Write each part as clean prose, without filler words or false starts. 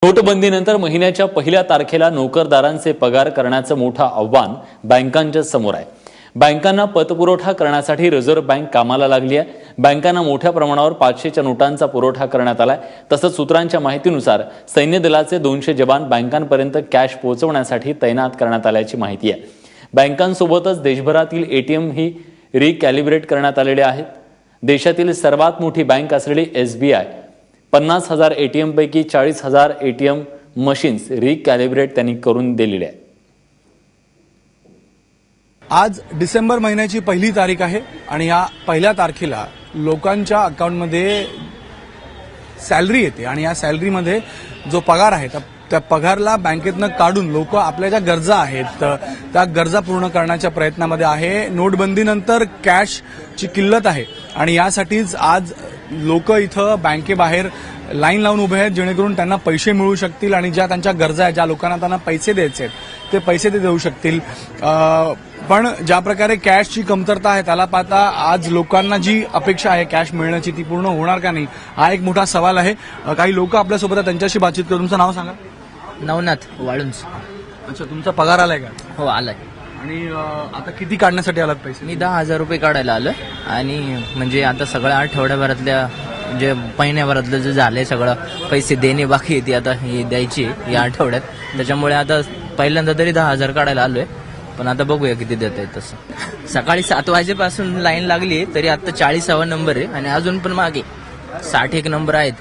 नोटबंदीनंतर महिन्याच्या पहिल्या तारखेला नोकरदारांचे पगार करण्याचं मोठं आव्हान बँकांच्या समोर आहे। बँकांना पतपुरवठा करण्यासाठी रिझर्व्ह बँक कामाला लागली आहे। बँकांना मोठ्या प्रमाणावर 500च्या नोटांचा पुरवठा करण्यात आलाय। तसंच सूत्रांच्या माहितीनुसार सैन्य दलाचे 200 जवान बँकांपर्यंत कॅश पोहोचवण्यासाठी तैनात करण्यात आल्याची माहिती आहे। बँकांसोबतच देशभरातील एटीएम ही रिकॅलिब्रेट करण्यात आलेले आहेत। देशातील सर्वात मोठी बँक असलेली SBI 50,000 एटीएम पैकी 40,000 एटीएम मशीन्स रिकॅलिब्रेट त्यांनी करून दिलेले आहे। आज डिसेंबर महिन्याची पहिली तारीख आहे आणि या पहिल्या तारखेला लोकांच्या अकाउंटमध्ये सॅलरी येते आणि या सॅलरीमध्ये जो पगार आहे त्या पगारला बँकेतनं काढून लोक आपल्या ज्या गरजा आहेत त्या गरजा पूर्ण करण्याच्या प्रयत्नामध्ये आहे। नोटबंदीनंतर कॅशची किल्लत आहे आणि यासाठीच आज लोक इथं बँकेबाहेर लाईन लावून उभे आहेत, जेणेकरून त्यांना पैसे मिळू शकतील आणि ज्या त्यांच्या गरजा आहेत, ज्या लोकांना त्यांना पैसे द्यायचे आहेत ते पैसे ते देऊ शकतील। पण ज्या प्रकारे कॅशची कमतरता आहे त्याला पाहता आज लोकांना जी अपेक्षा आहे कॅश मिळण्याची ती पूर्ण होणार का नाही हा एक मोठा सवाल आहे। काही लोक आपल्यासोबत आहेत, त्यांच्याशी बातचीत करू। तुमचं नाव सांगा। नवनाथ वाळुंज। अच्छा, तुमचा पगार आलाय का? हो आलाय। आणि आता किती काढण्यासाठी आलात पैसे? मी 10,000 रुपये काढायला आलो आणि म्हणजे आता सगळ्या आठवड्याभरातल्या जे महिन्याभरातलं जे झालंय सगळं पैसे देणे बाकी आहे ती आता ही द्यायची या आठवड्यात, त्याच्यामुळे आता पहिल्यांदा तरी 10,000 काढायला आलोय, पण आता बघूया किती देत आहे। तसं सकाळी 7 वाजेपासून लाईन लागली तरी आता 40वा नंबर आहे आणि अजून पण मागे 61 नंबर आहेत,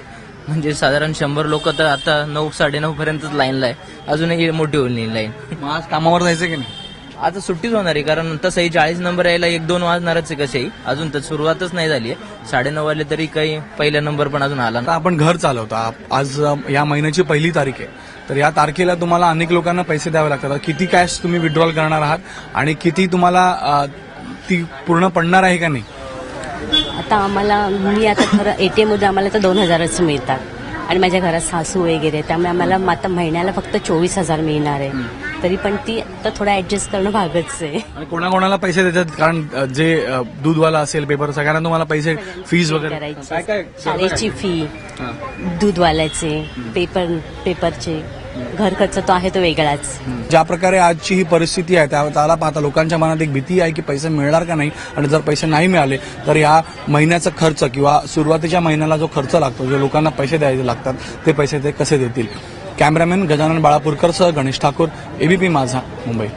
म्हणजे साधारण 100 लोक तर आता 9-9:30 पर्यंतच लाईनला आहे, अजूनही मोठी होईल लाईन। आज कामावर जायचं की नाही? आता सुट्टीच होणार आहे, कारण तसंही 40 नंबर यायला 1-2 वाजणारच आहे, कसेही अजून तर सुरुवातच नाही झाली आहे। 9:30 वाजले तरी काही पहिला नंबर पण अजून आला आता आपण घर चालवता, आज या महिन्याची पहिली तारीख आहे, तर या तारखेला तुम्हाला अनेक लोकांना पैसे द्यावे लागतात। किती कॅश तुम्ही विड्रॉल करणार आहात आणि किती तुम्हाला ती पूर्ण पडणार आहे का नाही? आता मी आता खरं ATM मध्ये आम्हाला तर 2,000च मिळतात आणि माझ्या घरात सासू वगैरे, त्यामुळे आम्हाला आता महिन्याला फक्त 24,000 मिळणार आहे। तरी पण ती आता थोडं ऍडजस्ट करणं भागच आहे। आणि कोणाकोणाला पैसे देतात? कारण जे दूधवाला असेल, पेपर, सगळ्यांना तुम्हाला पैसे फीज वगैरे काय शाळेची फी, दूधवाल्याचे, पेपरचे, घर खर्च तो आहे तो वेगळाच। ज्या प्रकारे आजची ही परिस्थिती आहे त्याला पाहता लोकांच्या मनात एक भीती आहे की पैसे मिळणार का नाही, आणि जर पैसे नाही मिळाले तर या महिन्याचा खर्च किंवा सुरुवातीच्या महिन्याला जो खर्च लागतो, जो लोकांना पैसे द्यायचे लागतात, ते पैसे ते कसे देतील। कॅमेरामॅन गजानन बाळापूरकर सह गणेश ठाकूर, ABP माझा, मुंबई।